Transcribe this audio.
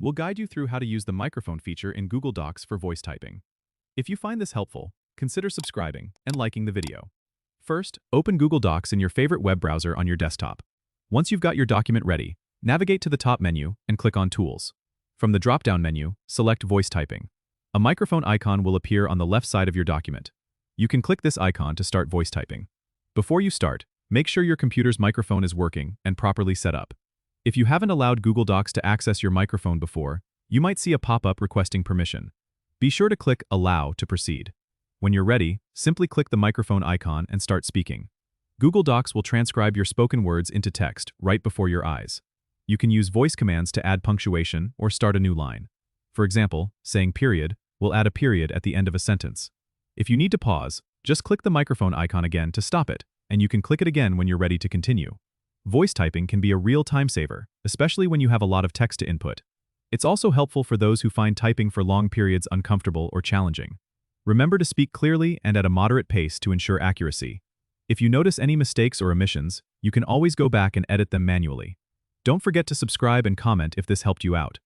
We'll guide you through how to use the microphone feature in Google Docs for voice typing. If you find this helpful, consider subscribing and liking the video. First, open Google Docs in your favorite web browser on your desktop. Once you've got your document ready, navigate to the top menu and click on Tools. From the drop-down menu, select Voice Typing. A microphone icon will appear on the left side of your document. You can click this icon to start voice typing. Before you start, make sure your computer's microphone is working and properly set up. If you haven't allowed Google Docs to access your microphone before, you might see a pop-up requesting permission. Be sure to click Allow to proceed. When you're ready, simply click the microphone icon and start speaking. Google Docs will transcribe your spoken words into text right before your eyes. You can use voice commands to add punctuation or start a new line. For example, saying period will add a period at the end of a sentence. If you need to pause, just click the microphone icon again to stop it, and you can click it again when you're ready to continue. Voice typing can be a real time saver, especially when you have a lot of text to input. It's also helpful for those who find typing for long periods uncomfortable or challenging. Remember to speak clearly and at a moderate pace to ensure accuracy. If you notice any mistakes or omissions, you can always go back and edit them manually. Don't forget to subscribe and comment if this helped you out.